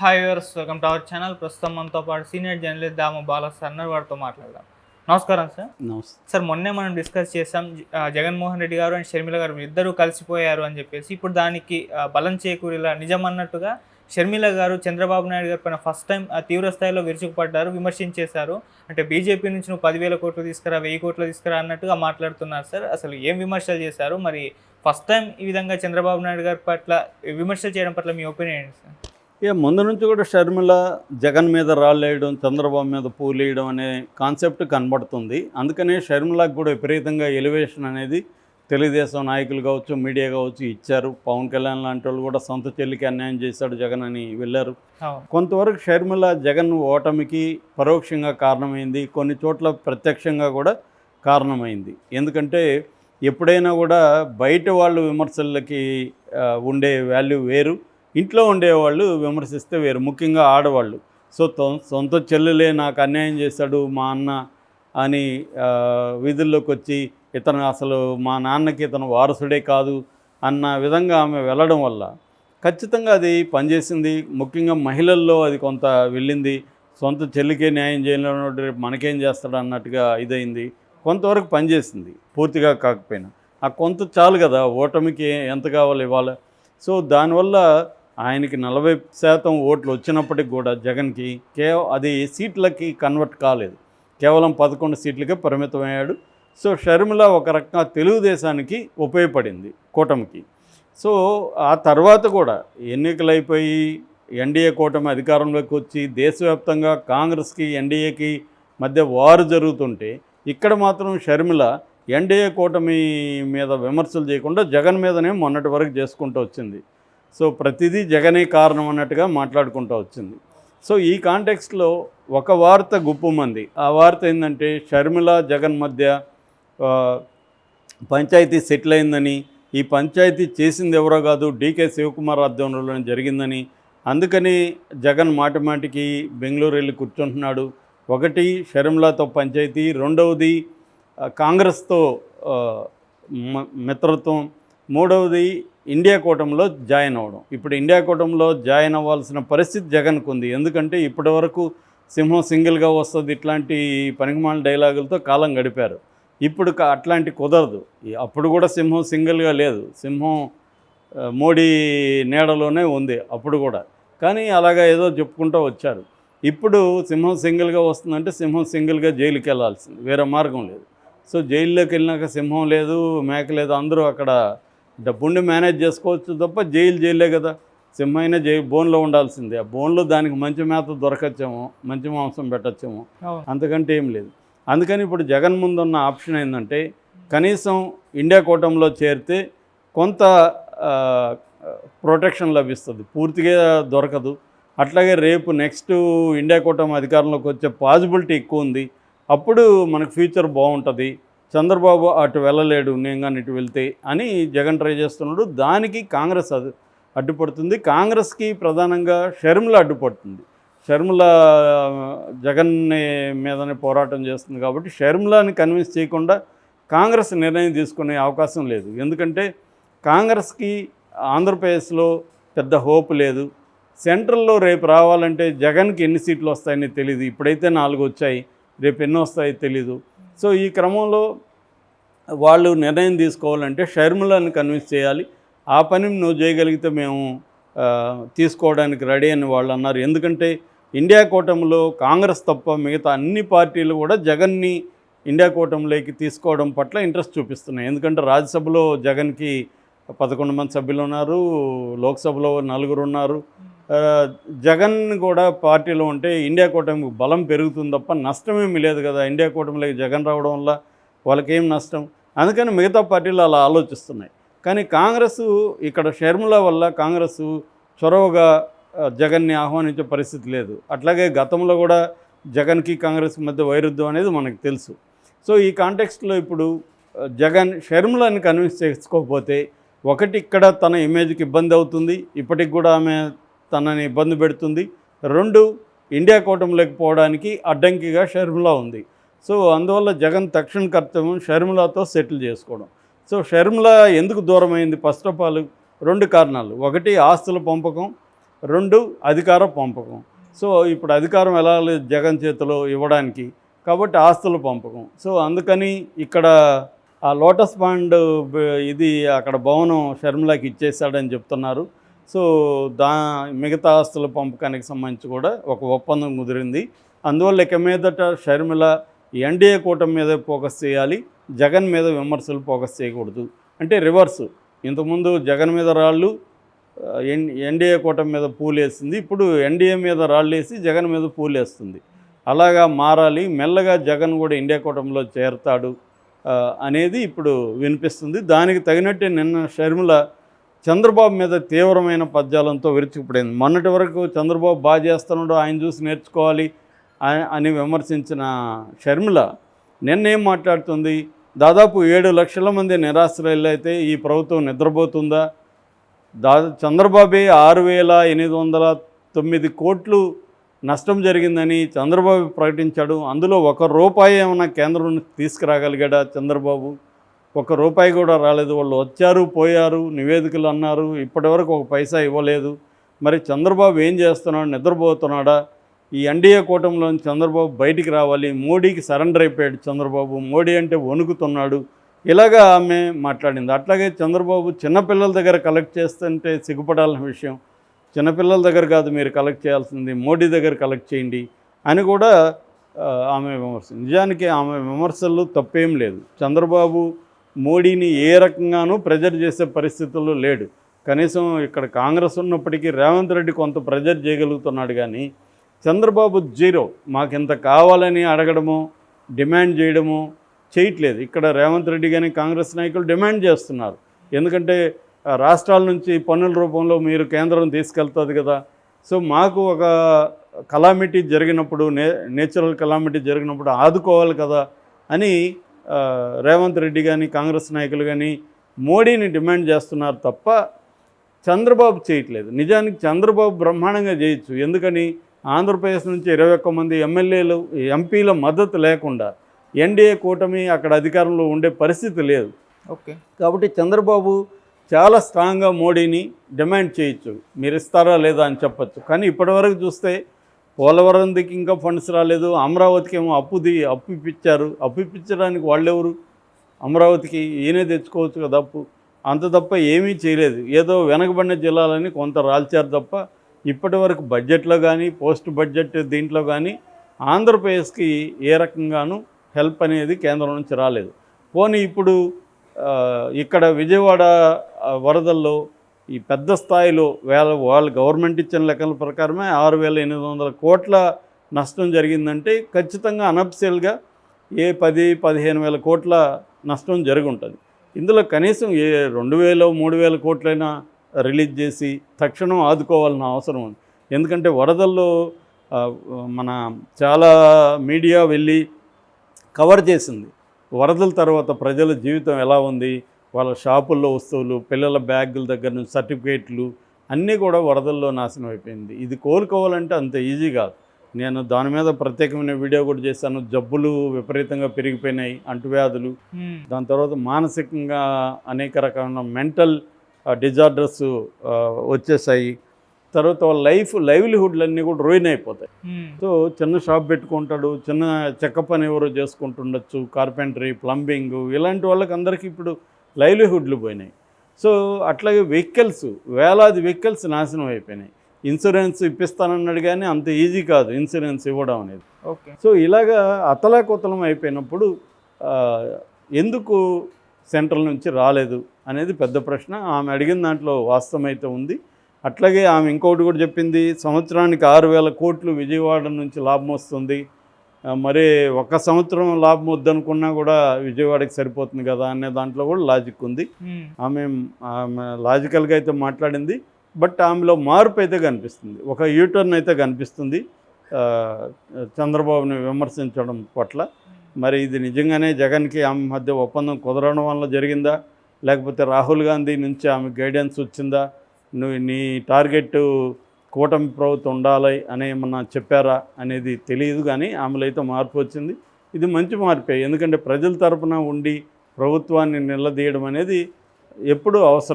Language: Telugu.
Hi viewers, welcome to our channel. ప్రస్తుతం మనతో పాటు సీనియర్ జర్నలిస్ట్ దాము బాలా సార్ వారితో మాట్లాడదాం. నమస్కారం సార్. నమస్తే సార్, మొన్నే మనం డిస్కస్ చేసాం జగన్మోహన్ రెడ్డి గారు అండ్ షర్మిల గారు ఇద్దరు కలిసిపోయారు అని చెప్పేసి. ఇప్పుడు దానికి బలం చేకూరేలా నిజం అన్నట్టుగా షర్మిల గారు చంద్రబాబు నాయుడు గారి పైన ఫస్ట్ టైం తీవ్ర స్థాయిలో విరుచుకుపడ్డారు, విమర్శించేశారు. అంటే బీజేపీ నుంచి నువ్వు 10,000 కోట్లు తీసుకురా, 1000 కోట్లు తీసుకురా అన్నట్టుగా మాట్లాడుతున్నారు సార్. అసలు ఏం విమర్శలు చేశారు? మరి ఫస్ట్ టైం ఈ విధంగా చంద్రబాబు నాయుడు గారి పట్ల విమర్శలు చేయడం పట్ల మీ ఒపీనియన్ ఏంటి సార్? ముందు నుంచి కూడా షర్మిల జగన్ మీద రాళ్ళేయడం, చంద్రబాబు మీద పూలేయడం అనే కాన్సెప్ట్ కనబడుతుంది. అందుకనే షర్మిలకు కూడా విపరీతంగా ఎలివేషన్ అనేది తెలుగుదేశం నాయకులు కావచ్చు, మీడియా కావచ్చు ఇచ్చారు. పవన్ కళ్యాణ్ లాంటి వాళ్ళు కూడా సొంత చెల్లికి అన్యాయం చేశాడు జగన్ అని వెళ్ళారు. కొంతవరకు షర్మిల జగన్ ఓటమికి పరోక్షంగా కారణమైంది, కొన్ని చోట్ల ప్రత్యక్షంగా కూడా కారణమైంది. ఎందుకంటే ఎప్పుడైనా కూడా బయట వాళ్ళు విమర్శలకి ఉండే వాల్యూ వేరు, ఇంట్లో ఉండేవాళ్ళు విమర్శిస్తే వేరు, ముఖ్యంగా ఆడవాళ్ళు. సో సొంత చెల్లెలే నాకు అన్యాయం చేశాడు మా అన్న అని వీధుల్లోకి వచ్చి ఇతను అసలు మా నాన్నకి ఇతను వారసుడే కాదు అన్న విధంగా ఆమె వెళ్ళడం వల్ల ఖచ్చితంగా అది పనిచేసింది. ముఖ్యంగా మహిళల్లో అది కొంత వెళ్ళింది. సొంత చెల్లికే న్యాయం చేయలేనోడు రేపు మనకేం చేస్తాడు అన్నట్టుగా ఇదైంది. కొంతవరకు పనిచేసింది, పూర్తిగా కాకపోయినా. ఆ కొంత చాలు కదా, ఓటమికి ఎంత కావాలి ఇవాళ. సో దానివల్ల ఆయనకి 40% ఓట్లు వచ్చినప్పటికి కూడా జగన్కి అది సీట్లకి కన్వర్ట్ కాలేదు, కేవలం 11 సీట్లకే పరిమితమయ్యాడు. సో షర్మిల ఒక రకంగా తెలుగుదేశానికి ఉపయోగపడింది, కూటమికి. సో ఆ తర్వాత కూడా ఎన్నికలు అయిపోయి ఎన్డీఏ కూటమి అధికారంలోకి వచ్చి దేశవ్యాప్తంగా కాంగ్రెస్కి ఎన్డీఏకి మధ్య వారు జరుగుతుంటే ఇక్కడ మాత్రం షర్మిల ఎన్డీఏ కూటమి మీద విమర్శలు చేయకుండా జగన్ మీదనే మొన్నటి వరకు చేసుకుంటూ వచ్చింది. సో ప్రతిదీ జగనే కారణం అన్నట్టుగా మాట్లాడుకుంటూ వచ్చింది. సో ఈ కాంటెక్స్ట్లో ఒక వార్త గుప్పుమంది. ఆ వార్త ఏంటంటే షర్మిల జగన్ మధ్య పంచాయతీ సెటిల్ అయిందని, ఈ పంచాయతీ చేసింది ఎవరో కాదు డీకే శివకుమార్ ఆధ్వర్యంలోనే జరిగిందని, అందుకని జగన్ మాటిమాటికి బెంగళూరు వెళ్ళి కూర్చుంటున్నాడు. ఒకటి షర్మిలతో పంచాయతీ, రెండవది కాంగ్రెస్తో మిత్రత్వం, మూడవది ఇండియా కూటమిలో జాయిన్ అవ్వడం. ఇప్పుడు ఇండియా కూటమిలో జాయిన్ అవ్వాల్సిన పరిస్థితి జగన్కు ఉంది. ఎందుకంటే ఇప్పటి వరకు సింహం సింగిల్గా వస్తుంది ఇట్లాంటి పనికిమాల డైలాగులతో కాలం గడిపారు. ఇప్పుడు అట్లాంటి కుదరదు. అప్పుడు కూడా సింహం సింగిల్గా లేదు, సింహం మోడీ నీడలోనే ఉంది అప్పుడు కూడా. కానీ అలాగా ఏదో చెప్పుకుంటూ వచ్చారు. ఇప్పుడు సింహం సింగిల్గా వస్తుందంటే సింహం సింగిల్గా జైలుకి వెళ్ళాల్సింది, వేరే మార్గం లేదు. సో జైల్లోకి వెళ్ళినాక సింహం లేదు, మేక లేదు, అందరూ అక్కడ డబ్బుండి మేనేజ్ చేసుకోవచ్చు తప్ప జైలే కదా. సింహైనా బోన్లో ఉండాల్సిందే. ఆ బోన్లో దానికి మంచి మేత దొరకచ్చేమో, మంచి మాంసం పెట్టచ్చేమో, అంతకంటే ఏం లేదు. అందుకని ఇప్పుడు జగన్ ముందున్న ఆప్షన్ ఏంటంటే కనీసం ఇండియా కూటమిలో చేరితే కొంత ప్రొటెక్షన్ లభిస్తుంది, పూర్తిగా దొరకదు. అట్లాగే రేపు నెక్స్ట్ ఇండియా కూటమి అధికారంలోకి వచ్చే పాసిబిలిటీ ఎక్కువ ఉంది. అప్పుడు మనకు ఫ్యూచర్ బాగుంటుంది. చంద్రబాబు అటు వెళ్ళలేడు, నేను కానీ ఇటు వెళ్తే అని జగన్ ట్రై చేస్తున్నాడు. దానికి కాంగ్రెస్ అడ్డుపడుతుంది. కాంగ్రెస్కి ప్రధానంగా షర్మిల అడ్డుపడుతుంది. షర్మిల జగన్ మీదనే పోరాటం చేస్తుంది కాబట్టి షర్మిలని కన్విన్స్ చేయకుండా కాంగ్రెస్ నిర్ణయం తీసుకునే అవకాశం లేదు. ఎందుకంటే కాంగ్రెస్కి ఆంధ్రప్రదేశ్లో పెద్ద హోప్ లేదు. సెంట్రల్లో రేపు రావాలంటే జగన్కి ఎన్ని సీట్లు వస్తాయని తెలియదు. ఇప్పుడైతే 4 వచ్చాయి, రేపు ఎన్ని వస్తాయో తెలీదు. సో ఈ క్రమంలో వాళ్ళు నిర్ణయం తీసుకోవాలంటే షర్మిలను కన్విన్స్ చేయాలి. ఆ పని నువ్వు చేయగలిగితే మేము తీసుకోవడానికి రెడీ అని వాళ్ళు అన్నారు. ఎందుకంటే ఇండియా కూటమిలో కాంగ్రెస్ తప్ప మిగతా అన్ని పార్టీలు కూడా జగన్ని ఇండియా కూటమిలోకి తీసుకోవడం పట్ల ఇంట్రెస్ట్ చూపిస్తున్నాయి. ఎందుకంటే రాజ్యసభలో జగన్కి 11 మంది సభ్యులు ఉన్నారు, లోక్సభలో 4 ఉన్నారు. జగన్ కూడా పార్టీలో ఉంటే ఇండియా కూటమికి బలం పెరుగుతుంది తప్ప నష్టమేమీ లేదు కదా. ఇండియా కూటమిలోకి జగన్ రావడం వల్ల వాళ్ళకేం నష్టం? అందుకని మిగతా పార్టీలు అలా ఆలోచిస్తున్నాయి. కానీ కాంగ్రెస్ ఇక్కడ షర్మిల వల్ల కాంగ్రెస్ చొరవగా జగన్ని ఆహ్వానించే పరిస్థితి లేదు. అట్లాగే గతంలో కూడా జగన్కి కాంగ్రెస్ మధ్య వైరుధ్యం అనేది మనకు తెలుసు. సో ఈ కాంటెక్స్ట్లో ఇప్పుడు జగన్ షర్మిలని కన్విన్స్ చేసుకోకపోతే ఒకటి ఇక్కడ తన ఇమేజ్కి ఇబ్బంది అవుతుంది, ఇప్పటికి కూడా ఆమె తనని ఇబ్బంది పెడుతుంది. 2 ఇండియా కూటమిలోకి పోవడానికి అడ్డంకిగా షర్మిల ఉంది. సో అందువల్ల జగన్ తక్షణ కర్తవ్యం షర్మిలతో సెటిల్ చేసుకోవడం. సో షర్మిల ఎందుకు దూరమైంది? ఫస్ట్ ఆఫ్ ఆల్ 2 కారణాలు. ఒకటి ఆస్తుల పంపకం, రెండు అధికార పంపకం. సో ఇప్పుడు అధికారం ఎలా లేదు జగన్ చేతిలో ఇవ్వడానికి, కాబట్టి ఆస్తుల పంపకం. సో అందుకని ఇక్కడ ఆ లోటస్ పాండ్ ఇది అక్కడ భవనం షర్మిలాకి ఇచ్చేసాడని చెప్తున్నారు. సో మిగతా ఆస్తుల పంపకానికి సంబంధించి కూడా ఒక ఒప్పందం కుదిరింది. అందువల్ల ఇక మీదట షర్మిల ఎన్డీఏ కూటమి మీద ఫోకస్ చేయాలి, జగన్ మీద విమర్శలు ఫోకస్ చేయకూడదు. అంటే రివర్సు, ఇంతకుముందు జగన్ మీద రాళ్ళు ఎన్డీఏ కూటమి మీద పూలేసింది, ఇప్పుడు ఎన్డీఏ మీద రాళ్ళేసి జగన్ మీద పూలేస్తుంది. అలాగా మారాలి, మెల్లగా జగన్ కూడా ఇండియా కూటమిలో చేరతాడు అనేది ఇప్పుడు వినిపిస్తుంది. దానికి తగినట్టే నిన్న షర్మిల చంద్రబాబు మీద తీవ్రమైన పద్యాలంతో విరుచుకుపడింది. మొన్నటి వరకు చంద్రబాబు బాగా చేస్తున్నాడు, ఆయన చూసి నేర్చుకోవాలి అని విమర్శించిన షర్మిల నిన్నేం మాట్లాడుతుంది? దాదాపు 7 లక్షల మంది నిరాశ్రయులు అయితే ఈ ప్రభుత్వం నిద్రపోతుందా? చంద్రబాబే 6,809 కోట్లు నష్టం జరిగిందని చంద్రబాబు ప్రకటించాడు. అందులో ₹1 ఏమైనా కేంద్రం నుంచి తీసుకురాగలిగాడా చంద్రబాబు? ₹1 కూడా రాలేదు. వాళ్ళు వచ్చారు పోయారు, నివేదికలు అన్నారు, ఇప్పటివరకు ఒక పైసా ఇవ్వలేదు. మరి చంద్రబాబు ఏం చేస్తున్నాడు? నిద్రపోతున్నాడా? ఈ ఎన్డీఏ కూటమిలోని చంద్రబాబు బయటికి రావాలి, మోడీకి సరెండర్ అయిపోయాడు చంద్రబాబు, మోడీ అంటే వణుకుతున్నాడు, ఇలాగా ఆమె మాట్లాడింది. అట్లాగే చంద్రబాబు చిన్నపిల్లల దగ్గర కలెక్ట్ చేస్తుంటే సిగ్గుపడాల్సిన విషయం, చిన్నపిల్లల దగ్గర కాదు మీరు కలెక్ట్ చేయాల్సింది, మోడీ దగ్గర కలెక్ట్ చేయండి అని కూడా ఆమె విమర్శింది. నిజానికి ఆమె విమర్శలు తప్పేం లేదు. చంద్రబాబు మోడీని ఏ రకంగానూ ప్రెజర్ చేసే పరిస్థితుల్లో లేడు. కనీసం ఇక్కడ కాంగ్రెస్ ఉన్నప్పటికీ రేవంత్ రెడ్డి కొంత ప్రెజర్ చేయగలుగుతున్నాడు, కానీ చంద్రబాబు జీరో. మాకింత కావాలని అడగడము, డిమాండ్ చేయడము చేయట్లేదు. ఇక్కడ రేవంత్ రెడ్డి కానీ కాంగ్రెస్ నాయకులు డిమాండ్ చేస్తున్నారు. ఎందుకంటే రాష్ట్రాల నుంచి పన్నుల రూపంలో మీరు కేంద్రం తీసుకెళ్తుంది కదా, సో మాకు ఒక కలామిటీ జరిగినప్పుడు, నేచురల్ కలామిటీ జరిగినప్పుడు ఆదుకోవాలి కదా అని రేవంత్ రెడ్డి కానీ కాంగ్రెస్ నాయకులు కానీ మోడీని డిమాండ్ చేస్తున్నారు తప్ప చంద్రబాబు చేయట్లేదు. నిజానికి చంద్రబాబు బ్రహ్మాండంగా చేయొచ్చు. ఎందుకని ఆంధ్రప్రదేశ్ నుంచి 21 మంది ఎమ్మెల్యేలు ఎంపీల మద్దతు లేకుండా ఎన్డీఏ కూటమి అక్కడ అధికారంలో ఉండే పరిస్థితి లేదు. ఓకే, కాబట్టి చంద్రబాబు చాలా స్ట్రాంగ్గా మోడీని డిమాండ్ చేయొచ్చు, మీరు ఇస్తారా లేదా అని చెప్పచ్చు. కానీ ఇప్పటివరకు చూస్తే పోలవరంకి ఇంకా ఫండ్స్ రాలేదు, అమరావతికి ఏమో అప్పు ఇప్పించారు. అప్పు ఇప్పించడానికి వాళ్ళెవరు? అమరావతికి ఈయనే తెచ్చుకోవచ్చు కదా అప్పు. అంత తప్ప ఏమీ చేయలేదు. ఏదో వెనకబడిన జిల్లాలని కొంత రాల్చారు తప్ప ఇప్పటి వరకు బడ్జెట్లో కానీ పోస్ట్ బడ్జెట్ దీంట్లో కానీ ఆంధ్రప్రదేశ్కి ఏ రకంగానూ హెల్ప్ అనేది కేంద్రం నుంచి రాలేదు. పోనీ ఇప్పుడు ఇక్కడ విజయవాడ వరదల్లో ఈ పెద్ద స్థాయిలో వాళ్ళు గవర్నమెంట్ ఇచ్చిన లెక్కల ప్రకారమే 6,800 కోట్ల నష్టం జరిగిందంటే ఖచ్చితంగా అనఫిషియల్గా 10-15 వేల కోట్ల నష్టం జరిగి ఉంటుంది. ఇందులో కనీసం 2,000-3,000 కోట్లైనా రిలీజ్ చేసి తక్షణం ఆదుకోవాల్సిన అవసరం ఉంది. ఎందుకంటే వరదల్లో మన చాలా మీడియా వెళ్ళి కవర్ చేసింది. వరదల తర్వాత ప్రజల జీవితం ఎలా ఉంది, వాళ్ళ షాపుల్లో వస్తువులు, పిల్లల బ్యాగుల దగ్గర నుంచి సర్టిఫికేట్లు అన్నీ కూడా వరదల్లో నాశనం అయిపోయింది. ఇది కోలుకోవాలంటే అంత ఈజీ కాదు. నేను దాని మీద ప్రత్యేకమైన వీడియో కూడా చేశాను. జబ్బులు విపరీతంగా పెరిగిపోయినాయి, అంటువ్యాధులు, దాని తర్వాత మానసికంగా అనేక రకమైన మెంటల్ డిజార్డర్స్ వచ్చేసాయి. తర్వాత వాళ్ళ లైవ్లీహుడ్లన్నీ కూడా రూయిన్ అయిపోతాయి. సో చిన్న షాప్ పెట్టుకుంటాడు, చిన్న చెక్క పని ఎవరో చేసుకుంటుండొచ్చు, కార్పెంటరీ, ప్లంబింగ్, ఇలాంటి వాళ్ళకి అందరికీ ఇప్పుడు లైవ్లీహుడ్లు పోయినాయి. సో అట్లాగే వెహికల్స్, వేలాది వెహికల్స్ నాశనం అయిపోయినాయి. ఇన్సూరెన్స్ ఇప్పిస్తానన్నాడు కానీ అంత ఈజీ కాదు ఇన్సూరెన్స్ ఇవ్వడం అనేది. ఓకే, సో ఇలాగా అతలాకుతలం అయిపోయినప్పుడు ఎందుకు సెంట్రల్ నుంచి రాలేదు అనేది పెద్ద ప్రశ్న. ఆమె అడిగిన దాంట్లో వాస్తవం అయితే ఉంది. అట్లాగే ఆమె ఇంకొకటి కూడా చెప్పింది, సంవత్సరానికి 6,000 కోట్లు విజయవాడ నుంచి లాభం వస్తుంది, మరి ఒక సంవత్సరం లాభం వద్దనుకున్నా కూడా విజయవాడకి సరిపోతుంది కదా అనే దాంట్లో కూడా లాజిక్ ఉంది. ఆమె లాజికల్గా అయితే మాట్లాడింది. బట్ ఆమెలో మార్పు అయితే కనిపిస్తుంది, ఒక యూటర్న్ అయితే కనిపిస్తుంది చంద్రబాబుని విమర్శించడం పట్ల. మరి ఇది నిజంగానే జగన్కి ఆమె మధ్య ఒప్పందం కుదరడం వల్ల జరిగిందా, లేకపోతే రాహుల్ గాంధీ నుంచి ఆమె గైడెన్స్ వచ్చిందా, నీ టార్గెట్ కూటమి ప్రభుత్వం ఉండాలి అని ఏమన్నా చెప్పారా అనేది తెలియదు. కానీ ఆమెలో అయితే మార్పు వచ్చింది. ఇది మంచి మార్పే, ఎందుకంటే ప్రజల తరపున ఉండి ప్రభుత్వాన్ని నిలదీయడం అనేది ఎప్పుడూ అవసరం.